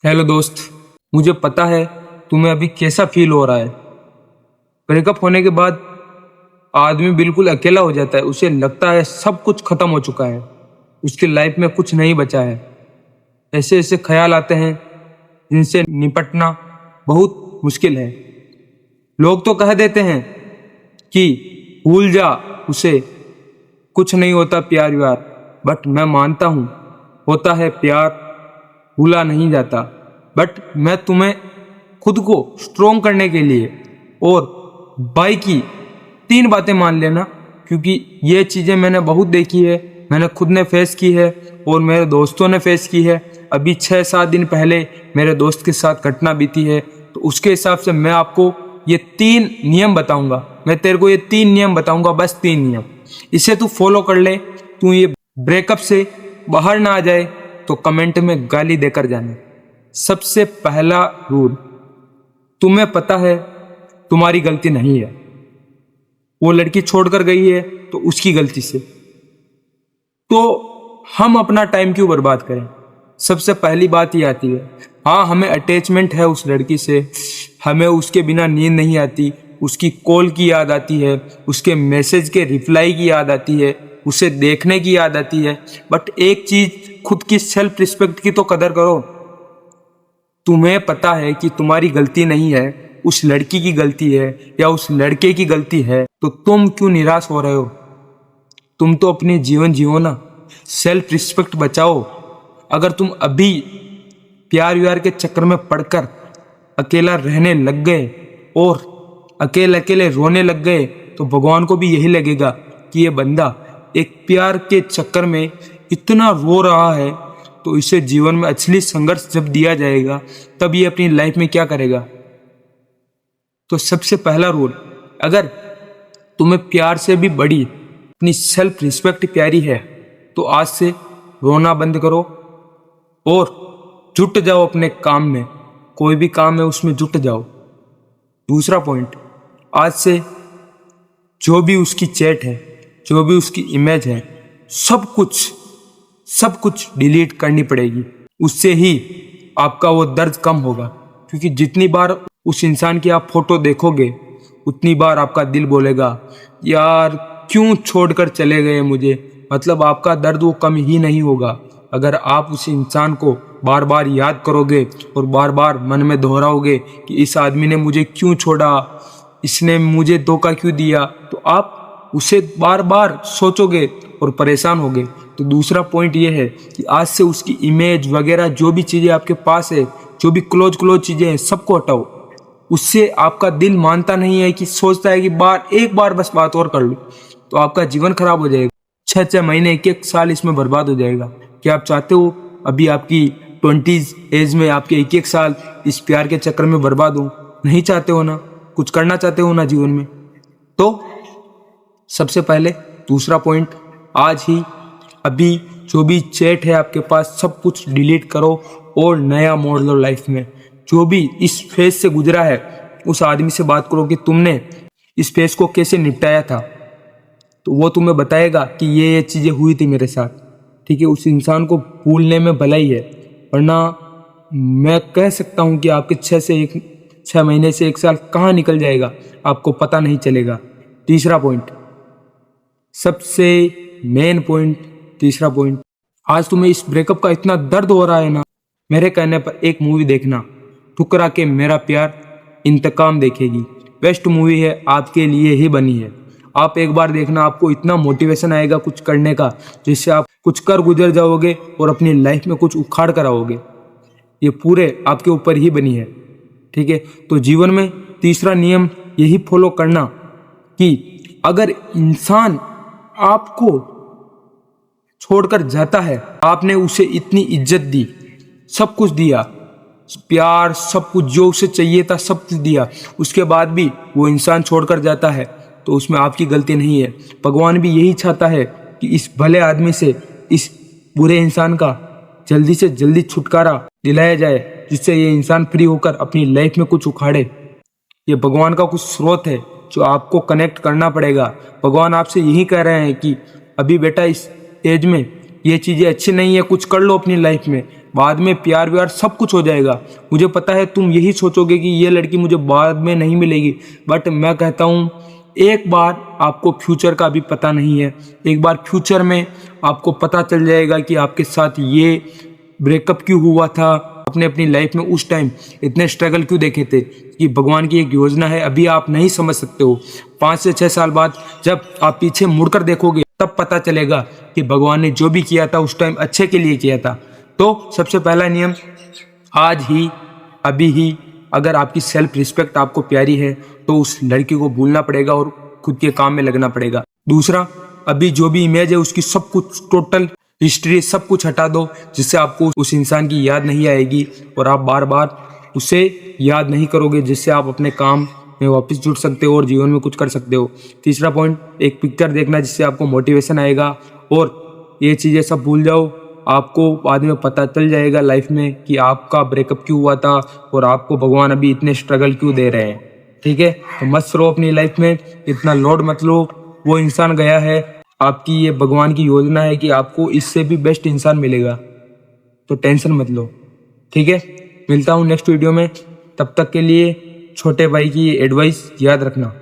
Hello दोस्त। मुझे पता है तुम्हें अभी कैसा फील हो रहा है। ब्रेकअप होने के बाद आदमी बिल्कुल अकेला हो जाता है। उसे लगता है सब कुछ खत्म हो चुका है, उसकी लाइफ में कुछ नहीं बचा है। ऐसे ऐसे ख्याल आते हैं जिनसे निपटना बहुत मुश्किल है। लोग तो कह देते हैं कि भूल जा उसे, कुछ नहीं होता प्यार व्यार। बट मैं मानता हूँ होता है प्यार, भूला नहीं जाता। बट मैं तुम्हें खुद को स्ट्रोंग करने के लिए और भाई की 3 बातें मान लेना, क्योंकि ये चीज़ें मैंने बहुत देखी है, मैंने खुद ने फेस की है और मेरे दोस्तों ने फेस की है। अभी 6-7 दिन पहले मेरे दोस्त के साथ घटना बीती है, तो उसके हिसाब से मैं आपको ये 3 नियम बताऊंगा। मैं तेरे को ये 3 नियम बताऊंगा, बस 3 नियम। इसे तू फॉलो कर ले। तू ये ब्रेकअप से बाहर ना आ जाए तो कमेंट में गाली देकर जाना। सबसे पहला रूल, तुम्हें पता है तुम्हारी गलती नहीं है, वो लड़की छोड़कर गई है तो उसकी गलती से, तो हम अपना टाइम क्यों बर्बाद करें। सबसे पहली बात ये आती है, हाँ हमें अटैचमेंट है उस लड़की से, हमें उसके बिना नींद नहीं आती, उसकी कॉल की याद आती है, उसके मैसेज के रिप्लाई की याद आती है, उसे देखने की याद आती है। बट एक चीज, खुद की सेल्फ रिस्पेक्ट की तो कदर करो। तुम्हें पता है कि तुम्हारी गलती नहीं है, उस लड़की की गलती है या उस लड़के की गलती है, तो तुम क्यों निराश हो रहे हो। तुम तो अपने जीवन जियो ना, सेल्फ रिस्पेक्ट बचाओ। अगर तुम अभी प्यार व्यार के चक्कर में पड़कर अकेला रहने लग गए और अकेले अकेले रोने लग गए, तो भगवान को भी यही लगेगा कि ये बंदा एक प्यार के चक्कर में इतना रो रहा है, तो इसे जीवन में असली संघर्ष जब दिया जाएगा तब ये अपनी लाइफ में क्या करेगा। तो सबसे पहला रूल, अगर तुम्हें प्यार से भी बड़ी अपनी सेल्फ रिस्पेक्ट प्यारी है, तो आज से रोना बंद करो और जुट जाओ अपने काम में। कोई भी काम है उसमें जुट जाओ। दूसरा पॉइंट, आज से जो भी उसकी चैट है, जो भी उसकी इमेज है, सब कुछ डिलीट करनी पड़ेगी। उससे ही आपका वो दर्द कम होगा, क्योंकि जितनी बार उस इंसान की आप फोटो देखोगे उतनी बार आपका दिल बोलेगा यार क्यों छोड़कर चले गए मुझे। मतलब आपका दर्द वो कम ही नहीं होगा। अगर आप उस इंसान को बार बार याद करोगे और बार बार मन में दोहराओगे कि इस आदमी ने मुझे क्यों छोड़ा, इसने मुझे धोखा क्यों दिया, तो आप उसे बार बार सोचोगे और परेशान होगे। तो दूसरा पॉइंट ये है कि आज से उसकी इमेज वगैरह जो भी चीज़ें आपके पास है, जो भी क्लोज चीज़ें हैं, सबको हटाओ। उससे आपका दिल मानता नहीं है, कि सोचता है कि एक बार बस बात और कर लूँ, तो आपका जीवन खराब हो जाएगा। 6-6 महीने 1-1 साल इसमें बर्बाद हो जाएगा। क्या आप चाहते हो अभी आपकी 20s एज में आपके 1-1 साल इस प्यार के चक्कर में बर्बाद हो? नहीं चाहते हो ना, कुछ करना चाहते हो ना जीवन में। तो सबसे पहले दूसरा पॉइंट, आज ही अभी जो भी चैट है आपके पास सब कुछ डिलीट करो और नया मोड़ लो लाइफ में। जो भी इस फेज से गुजरा है उस आदमी से बात करो कि तुमने इस फेज को कैसे निपटाया था, तो वो तुम्हें बताएगा कि ये चीज़ें हुई थी मेरे साथ। ठीक है, उस इंसान को भूलने में भलाई है, वरना मैं कह सकता हूँ कि आपके 6 महीने से 1 साल कहाँ निकल जाएगा आपको पता नहीं चलेगा। तीसरा पॉइंट, सबसे मेन पॉइंट, तीसरा पॉइंट, आज तुम्हें इस ब्रेकअप का इतना दर्द हो रहा है ना, मेरे कहने पर एक मूवी देखना, ठुकरा के मेरा प्यार इंतकाम देखेगी। बेस्ट मूवी है, आपके लिए ही बनी है। आप एक बार देखना, आपको इतना मोटिवेशन आएगा कुछ करने का, जिससे आप कुछ कर गुजर जाओगे और अपनी लाइफ में कुछ उखाड़ कर आओगे। ये पूरे आपके ऊपर ही बनी है। ठीक है, तो जीवन में तीसरा नियम यही फॉलो करना कि अगर इंसान आपको छोड़कर जाता है, आपने उसे इतनी इज्जत दी, सब कुछ दिया, प्यार, सब कुछ जो उसे चाहिए था सब कुछ दिया, उसके बाद भी वो इंसान छोड़कर जाता है, तो उसमें आपकी गलती नहीं है। भगवान भी यही चाहता है कि इस भले आदमी से, इस बुरे इंसान का जल्दी से जल्दी छुटकारा दिलाया जाए, जिससे ये इंसान फ्री होकर अपनी लाइफ में कुछ उखाड़े। ये भगवान का कुछ स्रोत है जो आपको कनेक्ट करना पड़ेगा। भगवान आपसे यही कह रहे हैं कि अभी बेटा इस एज में ये चीज़ें अच्छी नहीं है, कुछ कर लो अपनी लाइफ में, बाद में प्यार व्यार सब कुछ हो जाएगा। मुझे पता है तुम यही सोचोगे कि ये लड़की मुझे बाद में नहीं मिलेगी, बट मैं कहता हूँ एक बार, आपको फ्यूचर का भी पता नहीं है, एक बार फ्यूचर में आपको पता चल जाएगा कि आपके साथ ये ब्रेकअप क्यों हुआ था, आपने अपनी लाइफ में उस टाइम इतने स्ट्रगल क्यों देखे थे। कि भगवान की एक योजना है, अभी आप नहीं समझ सकते हो, 5 से 6 साल बाद जब आप पीछे मुड़कर देखोगे तब पता चलेगा कि भगवान ने जो भी किया था उस टाइम अच्छे के लिए किया था। तो सबसे पहला नियम, आज ही, अभी ही, अगर आपकी सेल्फ रिस्पेक्ट आपको प्यारी है तो उस लड़की को भूलना पड़ेगा और खुद के काम में लगना पड़ेगा। दूसरा, अभी जो भी इमेज है उसकी सब कुछ, टोटल हिस्ट्री सब कुछ हटा दो, जिससे आपको उस इंसान की याद नहीं आएगी और आप बार बार उसे याद नहीं करोगे, जिससे आप अपने काम में वापस जुड़ सकते हो और जीवन में कुछ कर सकते हो। तीसरा पॉइंट, एक पिक्चर देखना जिससे आपको मोटिवेशन आएगा, और ये चीज़ें सब भूल जाओ, आपको बाद में पता चल जाएगा लाइफ में कि आपका ब्रेकअप क्यों हुआ था और आपको भगवान अभी इतने स्ट्रगल क्यों दे रहे हैं। ठीक है, तो मस्त रहो अपनी लाइफ में, इतना लोड मत लो, वो इंसान गया है, आपकी ये भगवान की योजना है कि आपको इससे भी बेस्ट इंसान मिलेगा, तो टेंशन मत लो। ठीक है, मिलता हूँ नेक्स्ट वीडियो में, तब तक के लिए छोटे भाई की एडवाइस याद रखना।